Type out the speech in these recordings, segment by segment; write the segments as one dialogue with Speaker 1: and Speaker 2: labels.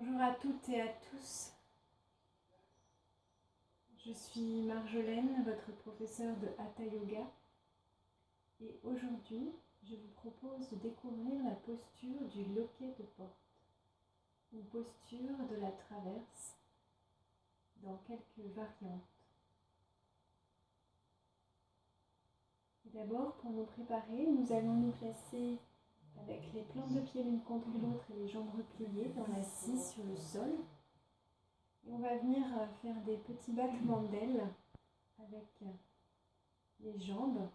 Speaker 1: Bonjour à toutes et à tous. Je suis Marjolaine, votre professeure de Hatha Yoga. Et aujourd'hui, je vous propose de découvrir la posture du loquet de porte, une posture de la traverse dans quelques variantes. Et d'abord, pour nous préparer, nous allons nous placer avec les plantes de pied l'une contre l'autre et les jambes repliées dans la scie sur le sol. Et on va venir faire des petits battements d'ailes avec les jambes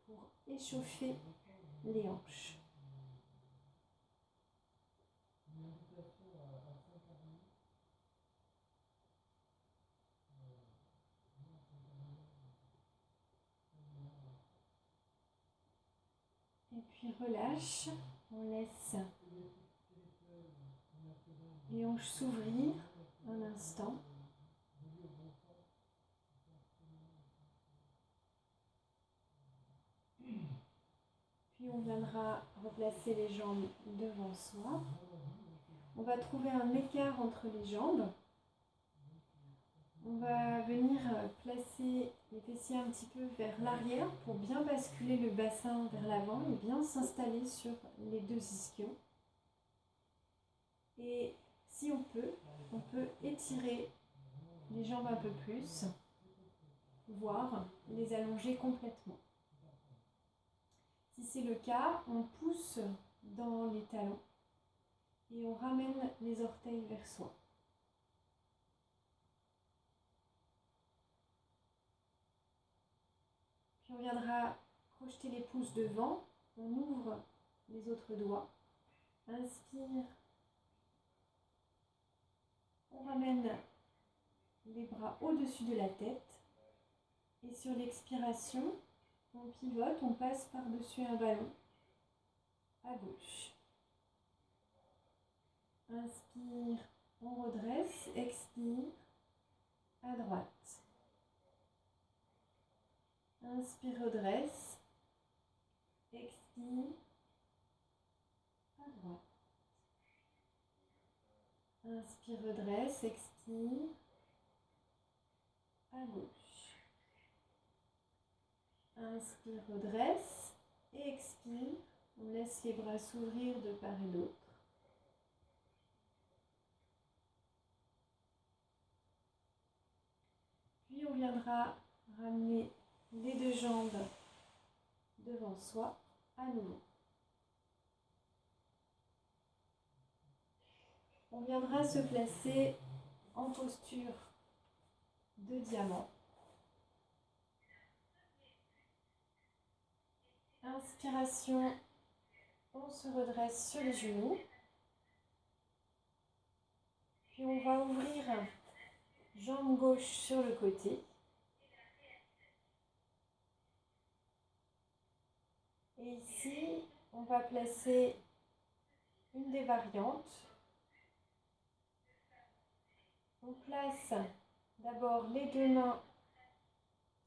Speaker 1: pour échauffer les hanches. Et puis relâche, on laisse les hanches s'ouvrir un instant. Puis on viendra replacer les jambes devant soi. On va trouver un écart entre les jambes. On va venir placer les fessiers un petit peu vers l'arrière pour bien basculer le bassin vers l'avant et bien s'installer sur les deux ischions. Et si on peut étirer les jambes un peu plus, voire les allonger complètement. Si c'est le cas, on pousse dans les talons et on ramène les orteils vers soi. Puis on viendra projeter les pouces devant, on ouvre les autres doigts, inspire, on ramène les bras au-dessus de la tête et sur l'expiration, on pivote, on passe par-dessus un ballon à gauche. Inspire, on redresse, expire, à droite. Inspire, redresse, expire, à droite. Inspire, redresse, expire, à gauche. Inspire, redresse et expire. On laisse les bras s'ouvrir de part et d'autre. Puis on viendra ramener les deux jambes devant soi à nouveau. On viendra se placer en posture de diamant. Inspiration, on se redresse sur les genoux. Puis on va ouvrir jambe gauche sur le côté. Et ici, on va placer une des variantes. On place d'abord les deux mains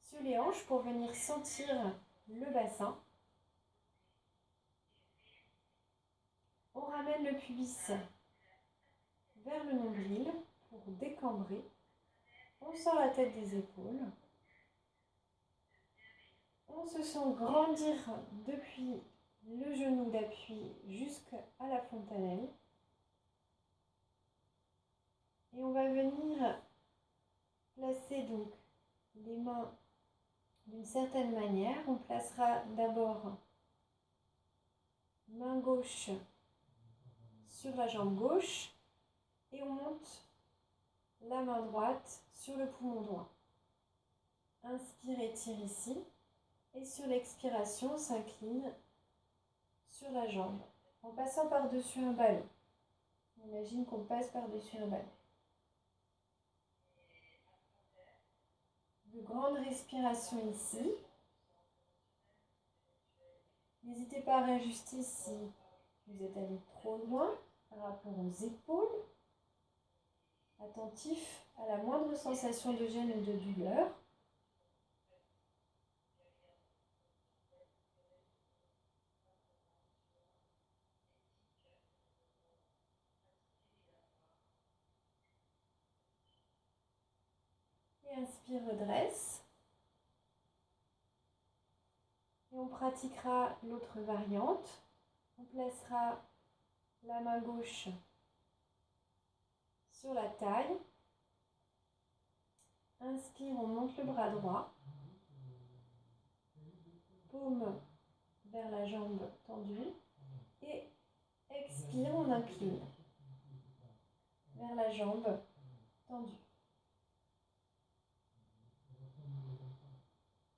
Speaker 1: sur les hanches pour venir sentir le bassin. On ramène le pubis vers le nombril pour décambrer. On sort la tête des épaules. On se sent grandir depuis le genou d'appui jusqu'à la fontanelle. Et on va venir placer donc les mains d'une certaine manière. On placera d'abord main gauche sur la jambe gauche et on monte la main droite sur le poumon droit. Inspire, étire ici et sur l'expiration, on s'incline sur la jambe en passant par-dessus un ballon. On imagine qu'on passe par-dessus un ballon. De grandes respirations ici. N'hésitez pas à réajuster si vous êtes allé trop loin par rapport aux épaules. Attentif à la moindre sensation de gêne ou de douleur. inspire, redresse. Et on pratiquera l'autre variante. On placera la main gauche sur la taille. Inspire, on monte le bras droit. Paume vers la jambe tendue. Et expire, on incline vers la jambe tendue.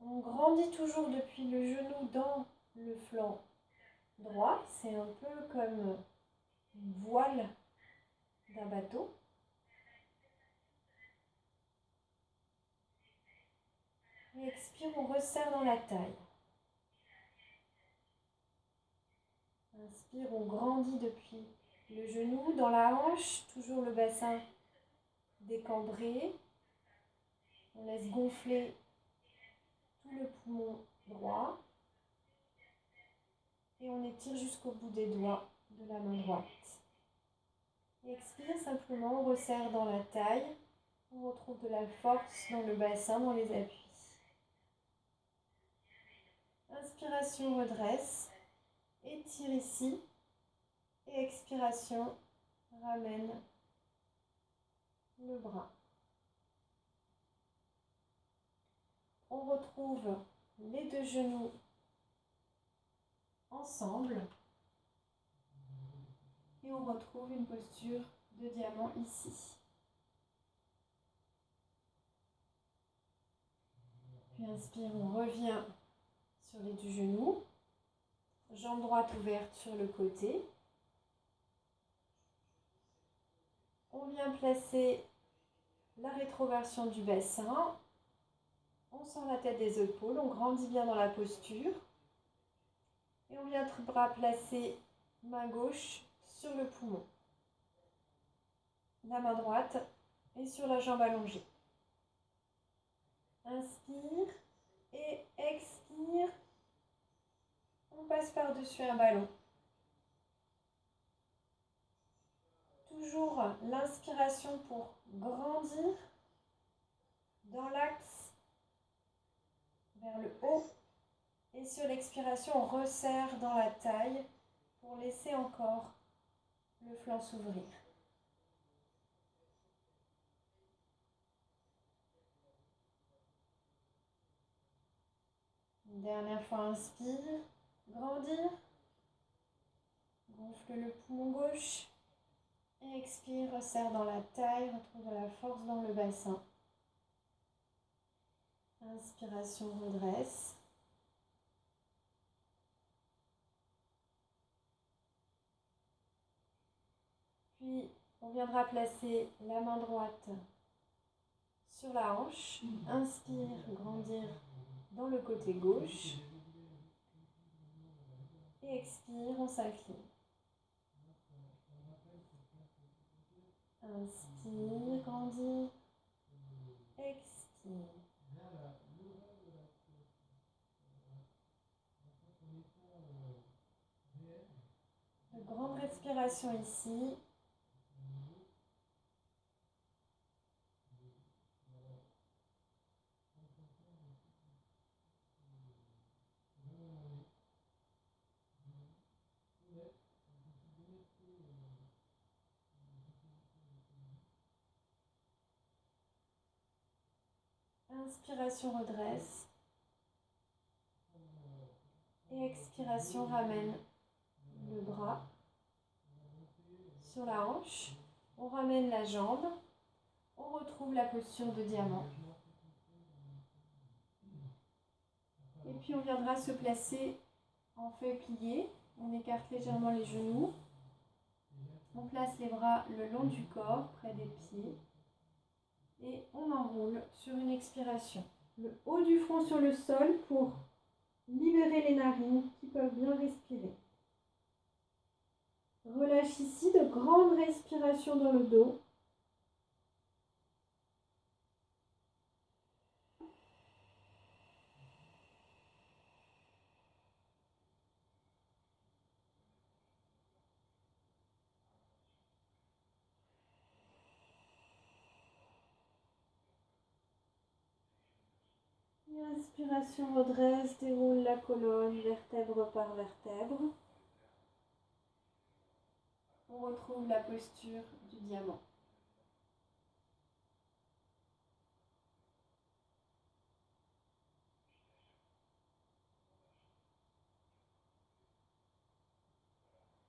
Speaker 1: On grandit toujours depuis le genou dans le flanc droit. C'est un peu comme une voile d'un bateau. Et expire, on resserre dans la taille. Inspire, on grandit depuis le genou dans la hanche, toujours le bassin décambré. On laisse gonfler tout le poumon droit. Et on étire jusqu'au bout des doigts de la main droite. Et expire simplement, on resserre dans la taille. On retrouve de la force dans le bassin, dans les appuis. Inspiration, redresse. Étire ici. Et expiration, ramène le bras. On retrouve les deux genoux ensemble. Et on retrouve une posture de diamant ici. Puis inspire, on revient sur les deux genoux. Jambe droite ouverte sur le côté. On vient placer la rétroversion du bassin. On sent la tête des épaules, on grandit bien dans la posture. Et on vient bras placer main gauche sur le poumon. La main droite est sur la jambe allongée. Inspire et expire. On passe par-dessus un ballon. Toujours l'inspiration pour grandir dans l'axe vers le haut. Et sur l'expiration, on resserre dans la taille pour laisser encore le flanc s'ouvrir. Une dernière fois, inspire, grandir. Gonfle le poumon gauche. Et expire, resserre dans la taille, retrouve de la force dans le bassin. Inspiration, redresse. Puis, on viendra placer la main droite sur la hanche. Inspire, grandir dans le côté gauche. Et expire, on s'incline. Inspire, grandir. Expire. De grandes respirations ici. Inspiration, redresse. Et expiration, ramène le bras sur la hanche. On ramène la jambe. On retrouve la posture de diamant. Et puis on viendra se placer en feuille pliée. On écarte légèrement les genoux. On place les bras le long du corps, près des pieds. Et on enroule sur une expiration. Le haut du front sur le sol pour libérer les narines qui peuvent bien respirer. Relâche ici de grandes respirations dans le dos. Inspiration redresse, déroule la colonne vertèbre par vertèbre. On retrouve la posture du diamant.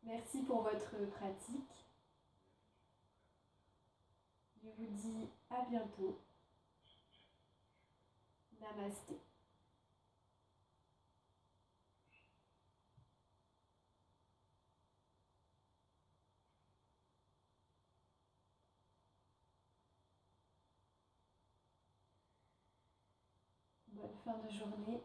Speaker 1: Merci pour votre pratique. Je vous dis à bientôt. Namasté. Bonne fin de journée.